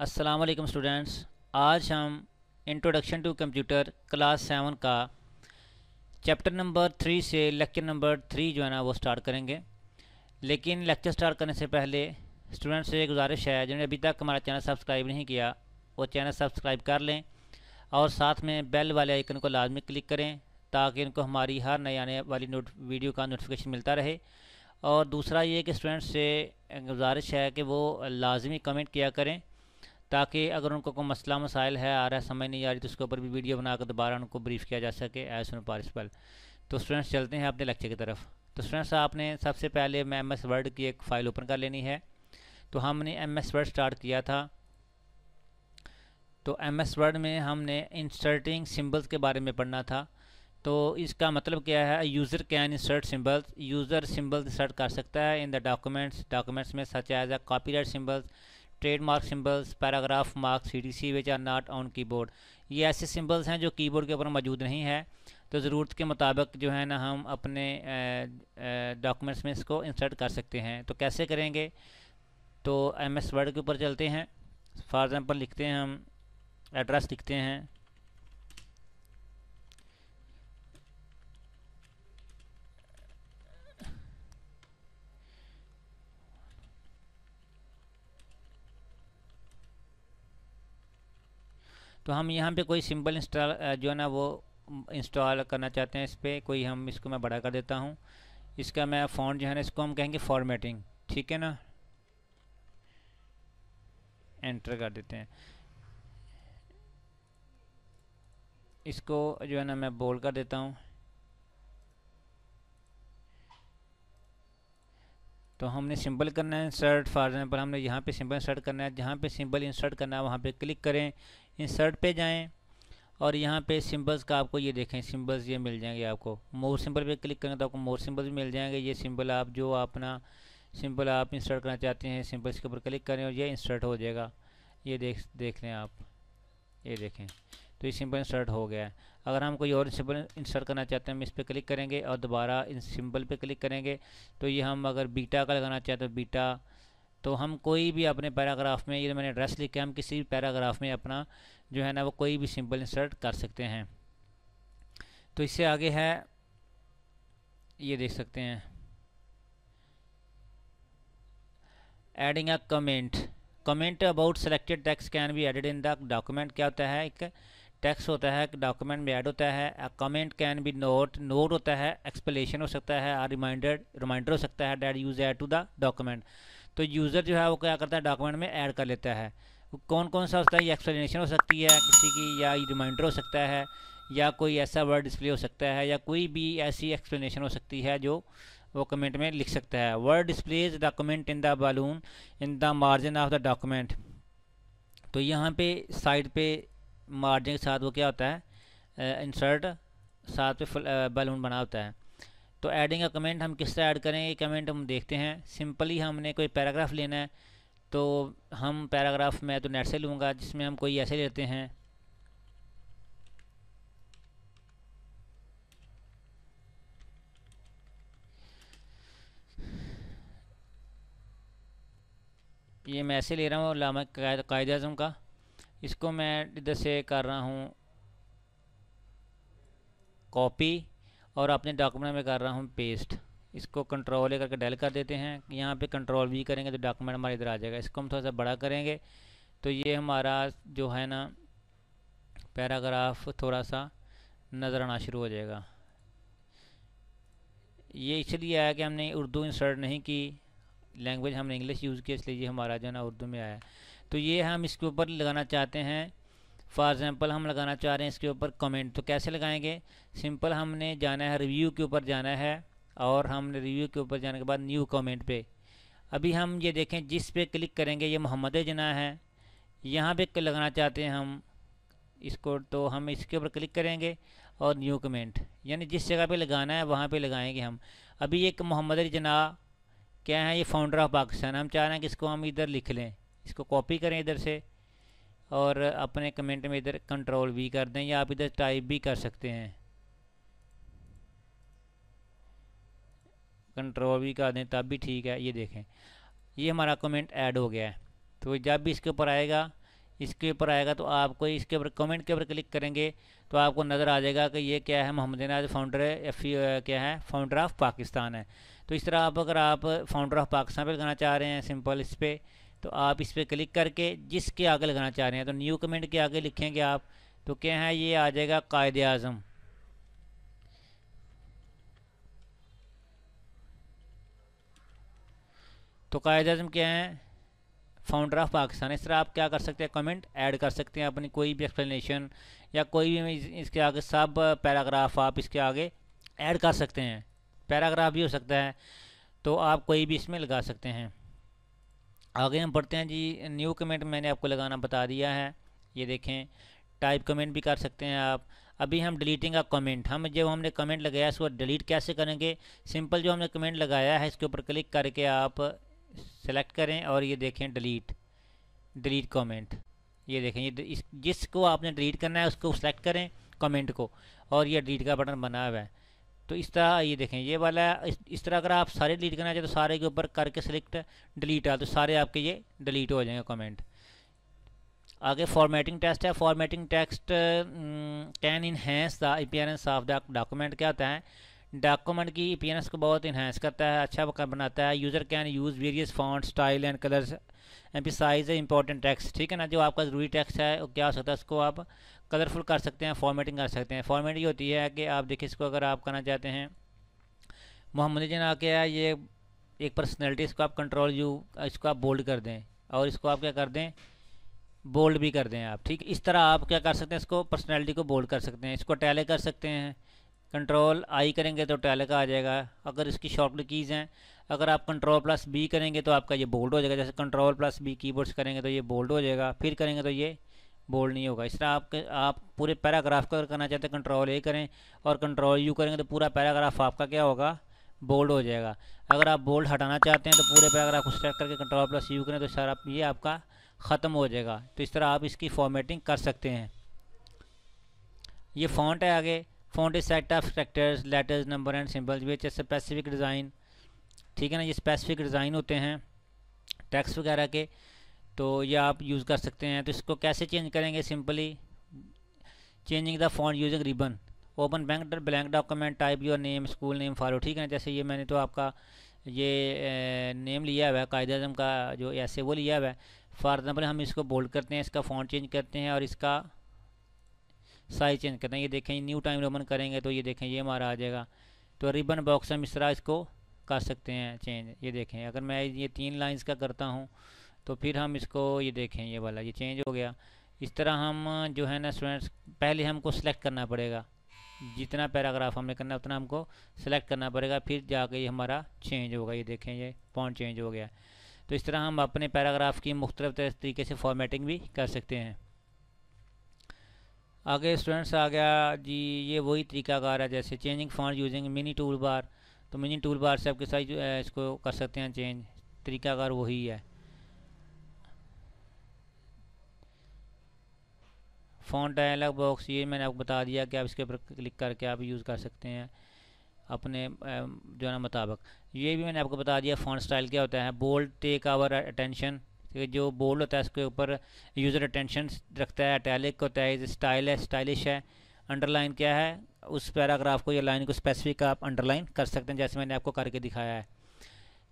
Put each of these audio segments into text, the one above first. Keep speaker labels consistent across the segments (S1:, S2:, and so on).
S1: अस्सलाम वालेकुम स्टूडेंट्स। आज हम इंट्रोडक्शन टू कंप्यूटर क्लास 7 का चैप्टर नंबर 3 से लेक्चर नंबर 3 जो है ना वो स्टार्ट करेंगे। लेकिन लेक्चर स्टार्ट करने से पहले स्टूडेंट्स से गुजारिश है जिन्होंने अभी तक हमारा चैनल सब्सक्राइब नहीं किया वो चैनल सब्सक्राइब कर लें और साथ में बेल वाले आइकन को लाजमी क्लिक करें ताकि इनको हमारी हर नई आने वाली वीडियो का नोटिफिकेशन मिलता रहे। और दूसरा ये कि स्टूडेंट्स से गुजारिश है कि वो लाजमी कमेंट किया करें ताकि अगर उनको कोई मसला मसाइल है आ रहा है समझ नहीं आ रही तो उसके ऊपर भी वीडियो बनाकर दोबारा उनको ब्रीफ किया जा सके एज सुन पॉसिबल। तो स्टूडेंट्स चलते हैं अपने लेक्चर की तरफ। तो स्टूडेंट्स आपने सबसे पहले मैं एम एस वर्ड की एक फ़ाइल ओपन कर लेनी है। तो हमने एम एस वर्ड स्टार्ट किया था। तो एम एस वर्ड में हमने इंसर्टिंग सिम्बल्स के बारे में पढ़ना था। तो इसका मतलब क्या है, user can insert symbols, user symbols insert कर सकता है इन द डॉक्यूमेंट्स में such as a copyright symbols, trademark symbols, paragraph mark CDC which are not on keyboard. ये ऐसे सिंबल्स हैं जो कीबोर्ड के ऊपर मौजूद नहीं है। तो ज़रूरत के मुताबिक जो है ना हम अपने डॉक्यूमेंट्स में इसको इंसर्ट कर सकते हैं। तो कैसे करेंगे, तो एम एस वर्ड के ऊपर चलते हैं। फॉर एग्ज़ाम्पल लिखते हैं, हम एड्रेस लिखते हैं। तो हम यहाँ पे कोई सिंबल इंस्टॉल जो है ना वो इंस्टॉल करना चाहते हैं। इस पर कोई हम इसको मैं बड़ा कर देता हूँ। इसका मैं फ़ॉन्ट जो है ना इसको हम कहेंगे फॉर्मेटिंग, ठीक है ना। एंटर कर देते हैं। इसको जो है ना मैं बोल्ड कर देता हूँ। तो हमने सिंबल करना है इंसर्ट। फॉर एग्जांपल हमने यहाँ पे सिंबल इंसर्ट करना है, जहाँ पे सिंबल इंसर्ट करना है वहाँ पे क्लिक करें, इंसर्ट पे जाएं और यहाँ पे सिंबल्स का आपको ये देखें सिंबल्स ये मिल जाएंगे। आपको मोर सिंबल पे क्लिक करें तो आपको मोर सिंबल भी मिल जाएंगे। ये सिंबल आप जो अपना सिंबल आप इंसर्ट करना चाहते हैं सिंबल्स के ऊपर क्लिक करें और ये इंसर्ट हो जाएगा। ये देख लें आप, ये देखें तो ये सिंबल इंसर्ट हो गया है। अगर हम कोई और सिंबल इंसर्ट करना चाहते हैं हम इस पर क्लिक करेंगे और दोबारा इन सिंबल पे क्लिक करेंगे। तो ये हम अगर बीटा का लगाना चाहते हैं बीटा, तो हम कोई भी अपने पैराग्राफ में, ये मैंने एड्रेस लिखा है, हम किसी भी पैराग्राफ में अपना जो है ना वो कोई भी सिंबल इंसर्ट कर सकते हैं। तो इससे आगे है, ये देख सकते हैं adding a comment about selected text can be added in the document. क्या होता है, एक टेक्स्ट होता है डॉक्यूमेंट में ऐड होता है। कमेंट कैन बी नोट होता है, एक्सप्लेनेशन हो सकता है, रिमाइंडर हो सकता है that use add to the document. तो यूज़र जो है वो क्या करता है डॉक्यूमेंट में ऐड कर लेता है। कौन कौन सा होता है, ये एक्सप्लेनेशन हो सकती है किसी की, या रिमाइंडर हो सकता है, या कोई ऐसा वर्ड डिस्प्ले हो सकता है, या कोई भी ऐसी एक्सप्लेनेशन हो सकती है जो वो कमेंट में लिख सकता है। Word displays the comment in the balloon in the margin of the document. तो यहाँ पे साइड पे मार्जिन के साथ वो क्या होता है इंसर्ट, साथ पे बलून बना होता है। तो एडिंग अ कमेंट हम किस तरह ऐड करेंगे, कमेंट हम देखते हैं। सिंपली हमने कोई पैराग्राफ लेना है, तो हम पैराग्राफ में तो नेट से लूँगा जिसमें हम कोई ऐसे लेते हैं, ये मैं ऐसे ले रहा हूँ लामा कायद आज़म का। इसको मैं इधर से कर रहा हूँ कॉपी और अपने डॉक्यूमेंट में कर रहा हूँ पेस्ट। इसको कंट्रोल करके डेल कर देते हैं। यहाँ पे कंट्रोल भी करेंगे तो डॉक्यूमेंट हमारे इधर आ जाएगा। इसको हम थोड़ा सा बड़ा करेंगे तो ये हमारा जो है ना पैराग्राफ थोड़ा सा नज़र आना शुरू हो जाएगा। ये इसलिए आया कि हमने उर्दू इंसर्ट नहीं की, लैंग्वेज हमने इंग्लिश यूज़ की, इसलिए ये हमारा जो है ना उर्दू में आया। तो ये हम इसके ऊपर लगाना चाहते हैं। फॉर एग्ज़ाम्पल हम लगाना चाह रहे हैं इसके ऊपर कमेंट, तो कैसे लगाएंगे, सिंपल हमने जाना है रिव्यू के ऊपर जाना है और हमने रिव्यू के ऊपर जाने के बाद न्यू कमेंट पे, अभी हम ये देखें जिस पे क्लिक करेंगे ये मोहम्मद जना है, यहाँ पे लगाना चाहते हैं हम इसको, तो हम इसके ऊपर क्लिक करेंगे और न्यू कमेंट, यानी जिस जगह पे लगाना है वहाँ पे लगाएंगे हम। अभी एक मोहम्मद जना क्या है, ये फाउंडर ऑफ पाकिस्तान, हम चाह रहे हैं कि इसको हम इधर लिख लें। इसको कॉपी करें इधर से और अपने कमेंट में इधर कंट्रोल भी कर दें, या आप इधर टाइप भी कर सकते हैं, कंट्रोल भी कर दें तब भी ठीक है। ये देखें ये हमारा कमेंट ऐड हो गया है। तो जब भी इसके ऊपर आएगा इसके ऊपर आएगा तो आपको इसके ऊपर कमेंट के ऊपर क्लिक करेंगे तो आपको नज़र आ जाएगा कि ये क्या है, मोहम्मद इनाज फाउंडर है या फिर क्या है, फाउंडर ऑफ पाकिस्तान है। तो इस तरह आप अगर आप फाउंडर ऑफ पाकिस्तान पे लगाना चाह रहे हैं सिंपल इस पर, तो आप इस पर क्लिक करके जिसके आगे लगाना चाह रहे हैं तो न्यू कमेंट के आगे लिखेंगे आप, तो क्या है ये आ जाएगा कायदे आज़म। तो कायदे आज़म क्या है, फाउंडर ऑफ पाकिस्तान। इस तरह आप क्या कर सकते हैं, कमेंट ऐड कर सकते हैं अपनी कोई भी एक्सप्लेनेशन या कोई भी इसके आगे सब पैराग्राफ आप इसके आगे ऐड कर सकते हैं। पैराग्राफ भी हो सकता है, तो आप कोई भी इसमें लगा सकते हैं। आगे हम पढ़ते हैं जी। न्यू कमेंट मैंने आपको लगाना बता दिया है, ये देखें। टाइप कमेंट भी कर सकते हैं आप। अभी हम डिलीटिंग का कमेंट, हम जब हमने कमेंट लगाया इसको डिलीट कैसे करेंगे, सिंपल जो हमने कमेंट लगाया है इसके ऊपर क्लिक करके आप सेलेक्ट करें और ये देखें डिलीट कमेंट। ये देखें ये जिसको आपने डिलीट करना है उसको सेलेक्ट करें कमेंट को, और ये डिलीट का बटन बना हुआ है। तो इस तरह ये देखें ये वाला इस तरह अगर आप सारे डिलीट करना चाहें तो सारे के ऊपर करके सेलेक्ट डिलीट आ, तो सारे आपके ये डिलीट हो जाएंगे कमेंट। आगे फॉर्मेटिंग टेक्स्ट है। Formatting text can enhance the appearance of the document. क्या होता है, डॉक्यूमेंट की अपीयरेंस को बहुत इन्हेंस करता है, अच्छा बनाता है। User can use various font style and colours emphasise important text. ठीक है ना, जो आपका ज़रूरी टेक्स्ट है वो क्या हो सकता है, उसको आप कलरफुल कर सकते हैं, फॉर्मेटिंग कर सकते हैं। फॉर्मेट ये होती है कि आप देखिए इसको अगर आप करना चाहते हैं मोहम्मद जना क्या है, ये एक पर्सनैलिटी, इसको आप कंट्रोल यू इसको आप बोल्ड कर दें और इसको आप क्या कर दें, बोल्ड भी कर दें आप। ठीक, इस तरह आप क्या कर सकते हैं, इसको पर्सनैलिटी को बोल्ड कर सकते हैं। इसको टैले कर सकते हैं, कंट्रोल आई करेंगे तो टैले का आ जाएगा। अगर इसकी शॉर्टकट कीज़ हैं, अगर आप कंट्रोल प्लस बी करेंगे तो आपका ये बोल्ड हो जाएगा। जैसे कंट्रोल प्लस बी कीबोर्ड्स करेंगे तो ये बोल्ड हो जाएगा, फिर करेंगे तो ये बोल्ड नहीं होगा। इस तरह आप पूरे पैराग्राफ को अगर करना चाहते हैं कंट्रोल ए करें और कंट्रोल यू करेंगे तो पूरा पैराग्राफ आपका क्या होगा, बोल्ड हो जाएगा। अगर आप बोल्ड हटाना चाहते हैं तो पूरे पैराग्राफ को सेलेक्ट करके कंट्रोल प्लस यू करें तो सारा ये आपका ख़त्म हो जाएगा। तो इस तरह आप इसकी फॉर्मेटिंग कर सकते हैं। ये फ़ॉन्ट है आगे। Font is set of characters letters number and symbols which specific design. ठीक है ना, ये स्पेसिफिक डिज़ाइन होते हैं टेक्स्ट वगैरह के, तो ये आप यूज़ कर सकते हैं। तो इसको कैसे चेंज करेंगे, simply changing the font using ribbon. Open blank document type your name school name follow. ठीक है ना, जैसे ये मैंने तो आपका ये नेम लिया हुआ है कायदे आज़म का, जो ऐसे वो लिया हुआ है। फॉर एग्जाम्पल हम इसको बोल्ड करते हैं, इसका फ़ॉन्ट चेंज करते हैं और इसका साइज चेंज करते हैं। ये देखें न्यू टाइम रोमन करेंगे तो ये देखें ये हमारा आ जाएगा। तो रिबन बॉक्स हम इस तरह इसको कर सकते हैं चेंज। ये देखें अगर मैं ये 3 लाइंस का करता हूँ तो फिर हम इसको ये देखें ये वाला ये चेंज हो गया। इस तरह हम जो है ना स्टूडेंट्स, पहले हमको सेलेक्ट करना पड़ेगा, जितना पैराग्राफ हमने करना है उतना हमको सेलेक्ट करना पड़ेगा, फिर जाके ये हमारा चेंज होगा। ये देखें ये फॉन्ट चेंज हो गया। तो इस तरह हम अपने पैराग्राफ की मुख्तलिफ तरीके से फॉर्मेटिंग भी कर सकते हैं। आगे स्टूडेंट्स आ गया जी, ये वही तरीकाकार है जैसे changing font using mini tool bar. तो मिनी टूल बार से आपके साथ इसको कर सकते हैं चेंज, तरीकाकार वही है। फ़ॉन्ट डायलॉग बॉक्स ये मैंने आपको बता दिया कि आप इसके ऊपर क्लिक करके आप यूज़ कर सकते हैं अपने जो है ना मुताबिक। ये भी मैंने आपको बता दिया फ़ॉन्ट स्टाइल क्या होता है। बोल्ड टेक आवर अटेंशन, जो बोल्ड होता है इसके ऊपर यूज़र अटेंशन रखता है। इटैलिक होता है, स्टाइल है स्टाइलिश है। अंडरलाइन क्या है, उस पैराग्राफ को या लाइन को स्पेसिफिक आप अंडरलाइन कर सकते हैं, जैसे मैंने आपको करके दिखाया है।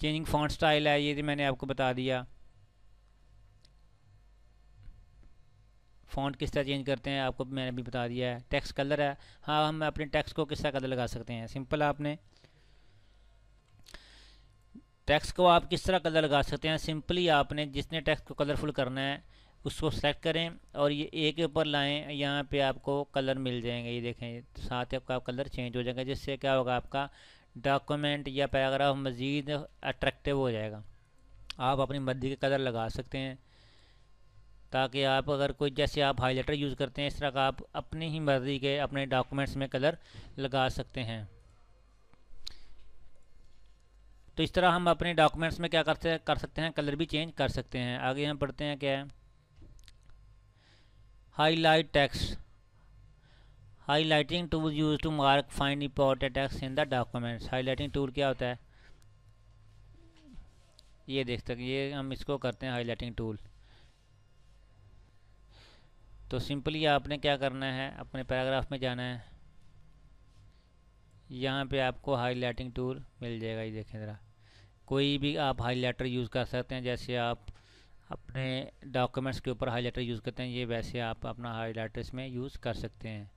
S1: चेंजिंग फ़ॉन्ट स्टाइल है, ये भी मैंने आपको बता दिया। फ़ॉन्ट किस तरह चेंज करते हैं आपको मैंने भी बता दिया है। टेक्स्ट कलर है, हाँ हम अपने टेक्स्ट को किस तरह कलर लगा सकते हैं। सिंपल आपने टेक्स्ट को आप किस तरह कलर लगा सकते हैं, सिंपली आपने जिसने टेक्स्ट को कलरफुल करना है उसको सेलेक्ट करें और ये ए के ऊपर लाएं, यहाँ पे आपको कलर मिल जाएंगे। ये देखें साथ ही आपका कलर चेंज हो जाएगा, जिससे क्या होगा आपका डॉक्यूमेंट या पैराग्राफ मज़ीद अट्रैक्टिव हो जाएगा। आप अपनी मर्ज़ी के कलर लगा सकते हैं, ताकि आप अगर कोई जैसे आप हाइलाइटर यूज़ करते हैं इस तरह का आप अपनी ही मर्ज़ी के अपने डॉक्यूमेंट्स में कलर लगा सकते हैं। तो इस तरह हम अपने डॉक्यूमेंट्स में क्या कर सकते हैं, कलर भी चेंज कर सकते हैं। आगे हम पढ़ते हैं क्या है, highlight text. Highlighting tool use to mark find important text in the documents. Highlighting tool क्या होता है, ये देख सकते हैं, ये हम इसको करते हैं हाईलाइटिंग टूल। तो सिंपली आपने क्या करना है, अपने पैराग्राफ में जाना है, यहाँ पे आपको हाईलाइटिंग टूल मिल जाएगा। ये देखें ज़रा, कोई भी आप हाईलाइटर यूज़ कर सकते हैं, जैसे आप अपने डॉक्यूमेंट्स के ऊपर हाईलाइटर यूज़ करते हैं, ये वैसे आप अपना हाईलाइटर इसमें यूज़ कर सकते हैं।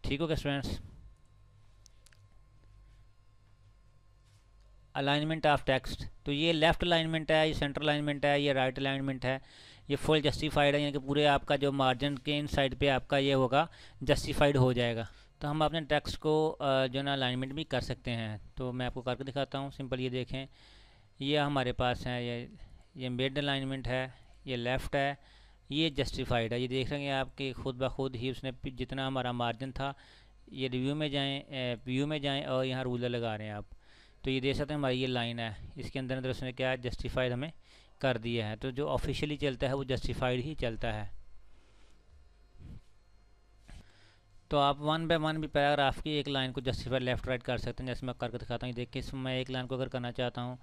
S1: ठीक हो क्या स्टूडेंट्स? अलाइनमेंट ऑफ टेक्स्ट, तो ये लेफ़्ट अलाइनमेंट है, ये सेंटर अलाइनमेंट है, ये राइट अलाइनमेंट है, ये फुल जस्टिफाइड है, यानी कि पूरे आपका जो मार्जिन के इन साइड पे आपका ये होगा जस्टिफाइड हो जाएगा। तो हम अपने टेक्स्ट को जो ना अलाइनमेंट भी कर सकते हैं। तो मैं आपको करके दिखाता हूँ। सिंपल ये देखें, ये हमारे पास है, ये मिड अलाइनमेंट है, ये लेफ़्ट है, ये जस्टिफाइड है। ये देख रहे हैं आपके खुद ब खुद ही उसने जितना हमारा मार्जिन था, ये रिव्यू में जाएँ, व्यू में जाएँ और यहाँ रूलर लगा रहे हैं आप, तो ये देख सकते हैं हमारी ये लाइन है, इसके अंदर अंदर उसने क्या जस्टिफाइड हमें कर दिया है। तो जो ऑफिशियली चलता है वो जस्टिफाइड ही चलता है। तो आप वन बाय वन भी पैराग्राफ की एक लाइन को जस्टिफाइड लेफ्ट राइट कर सकते हैं। जैसे मैं करके दिखाता हूँ, देखिए इसमें मैं एक लाइन को अगर करना चाहता हूँ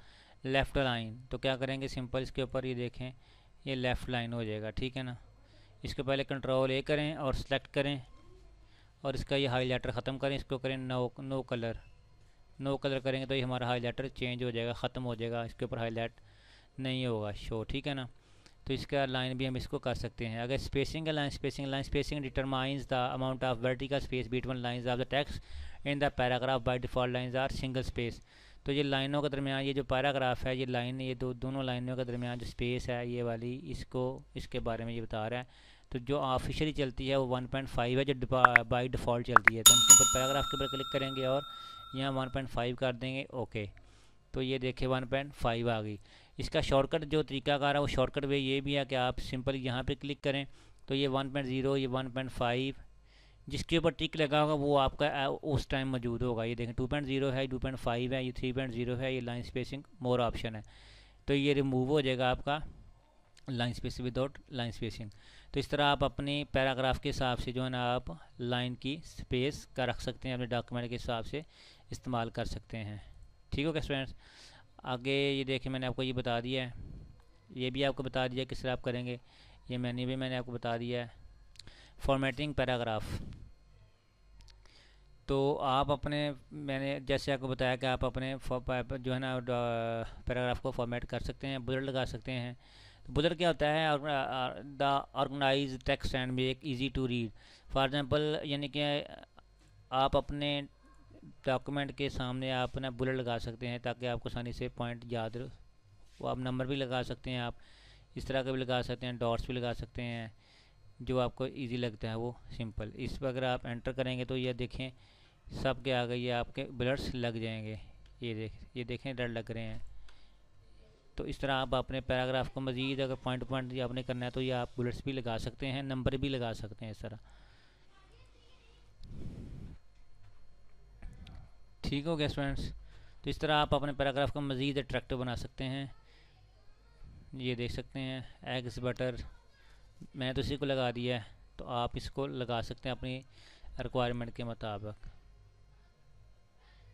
S1: लेफ़्ट लाइन, तो क्या करेंगे, सिंपल इसके ऊपर ये देखें, ये लेफ़्ट लाइन हो जाएगा। ठीक है ना, इसके पहले कंट्रोल ए करें और सेलेक्ट करें और इसका ये हाईलाइटर ख़त्म करें, इसको करें नो कलर। नो कलर करेंगे तो ये हमारा हाईलाइटर चेंज हो जाएगा, ख़त्म हो जाएगा, इसके ऊपर हाईलाइट नहीं होगा शो। ठीक है ना, तो इसका लाइन भी हम इसको कर सकते हैं। अगर स्पेसिंग है, line spacing determines the amount of vertical space between lines of the text in the paragraph. By default lines are single space. तो ये लाइनों के दरमियान ये जो पैराग्राफ है, ये लाइन, ये दोनों लाइनों के दरमियान जो स्पेस है ये वाली, इसको इसके बारे में ये बता रहा है। तो जो ऑफिशियली चलती है वो 1.5 है, जो बाई डिफ़ॉल्ट चलती है। तो हम सिंपल पैराग्राफ के ऊपर क्लिक करेंगे और यहाँ 1.5 कर देंगे, ओके। तो ये देखिए 1.5 आ गई। इसका शॉर्टकट जो तरीकाकार है वो शॉर्टकट वे ये भी है कि आप सिंपल यहाँ पे क्लिक करें तो ये 1.0, ये 1.5 जिसके ऊपर टिक लगा होगा वो आपका उस टाइम मौजूद होगा। ये देखें 2.0 है, 2.5 है, ये 3.0 है, ये लाइन स्पेसिंग मोर ऑप्शन है। तो ये रिमूव हो जाएगा आपका line spacing without line spacing. तो इस तरह आप अपनी पैराग्राफ के हिसाब से जो है ना आप लाइन की स्पेस का रख सकते हैं, अपने डॉक्यूमेंट के हिसाब से इस्तेमाल कर सकते हैं। ठीक हो क्या स्टूडेंट्स? आगे ये देखिए मैंने आपको ये बता दिया है, ये भी आपको बता दिया किस तरह आप करेंगे, ये मैंने आपको बता दिया है। फॉर्मेटिंग पैराग्राफ, तो आप अपने, मैंने जैसे आपको बताया कि आप अपने जो है ना पैराग्राफ को फॉर्मेट कर सकते हैं, बुलेट लगा सकते हैं। तो बुलेट क्या होता है, the organise text and make easy to read. For example, यानी कि आप अपने डॉक्यूमेंट के सामने आप ना बुलेट लगा सकते हैं ताकि आपको आसानी से पॉइंट याद रहे। वो आप नंबर भी लगा सकते हैं, आप इस तरह का भी लगा सकते हैं, डॉट्स भी लगा सकते हैं, जो आपको इजी लगता है वो सिंपल। इस पर अगर आप एंटर करेंगे तो ये देखें सब के आ गए, ये आपके बुलेट्स लग जाएंगे। ये देखें रेड लग रहे हैं। तो इस तरह आप अपने पैराग्राफ को मज़ीद अगर पॉइंट पॉइंट आपने करना है तो ये आप बुलेट्स भी लगा सकते हैं, नंबर भी लगा सकते हैं इस तरह। ठीक हो गया स्टूडेंट्स? तो इस तरह आप अपने पैराग्राफ को मज़ीद अट्रैक्टिव बना सकते हैं। ये देख सकते हैं एग्स बटर, मैं तो इसी को लगा दिया है, तो आप इसको लगा सकते हैं अपनी रिक्वायरमेंट के मुताबिक।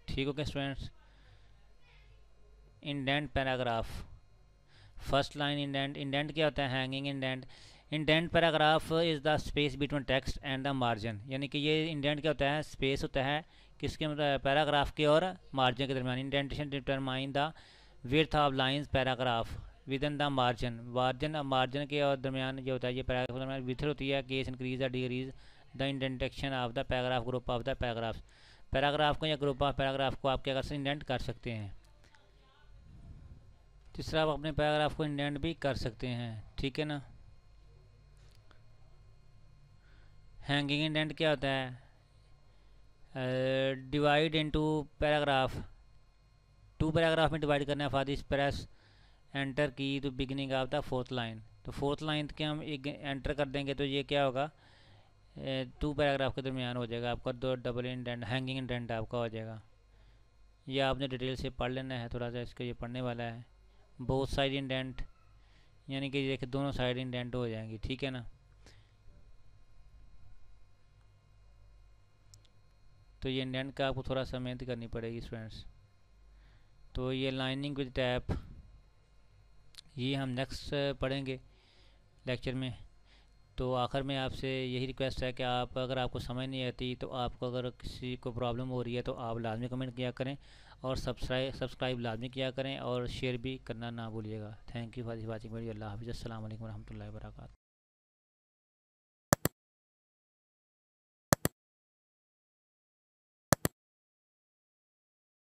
S1: ठीक हो गया students? Indent paragraph, first line indent. Indent क्या होता है, hanging indent. Indent paragraph is the space between text and the margin, यानी कि ये इंडेंट क्या होता है, स्पेस होता है किसके पैराग्राफ के और मार्जिन के दरमियान। Indentation determine the width of lines paragraph with in the margin. Margin के और दरमियान जो होता है ये पैराग्राफ के दरमियान विथ होती है, case increase the decrease the indentation of the paragraph, group of the paragraph. Paragraph को या ग्रुप ऑफ पैराग्राफ को आप क्या कर सकते हैं, इंडेंट कर सकते हैं। तीसरा, आप अपने पैराग्राफ को इंडेंट भी कर सकते हैं। ठीक है ना। हैंगिंग इंडेंट क्या होता है, डिवाइड इनटू पैराग्राफ, 2 पैराग्राफ में डिवाइड करना है। फॉर दिस प्रेस एंटर की तो beginning of the 4th line. तो 4th लाइन के हम एक एंटर कर देंगे तो ये क्या होगा, 2 पैराग्राफ के दरमियान हो जाएगा आपका, 2 डबल इंडेंट, हैंगिंग इंडेंट आपका हो जाएगा। ये आपने डिटेल से पढ़ लेना है, थोड़ा सा इसका ये पढ़ने वाला है। बोथ साइड इंडेंट, यानी कि देखिए दोनों साइड इंडेंट हो जाएंगी। ठीक है ना। तो ये इंडेंट का आपको थोड़ा सा मेहनत करनी पड़ेगी स्टूडेंट्स। तो ये लाइनिंग विद टैप, ये हम नेक्स्ट पढ़ेंगे लेक्चर में। तो आखिर में आपसे यही रिक्वेस्ट है कि आप, अगर आपको समझ नहीं आती तो आपको अगर किसी को प्रॉब्लम हो रही है तो आप लाजमी कमेंट किया करें, और सब्सक्राइब लाजमी किया करें, और शेयर भी करना ना भूलिएगा। Thank you for watching video. अल्लाह हाफिज़। अस्सलाम वालेकुम रहमतुल्लाहि व बरकातहू।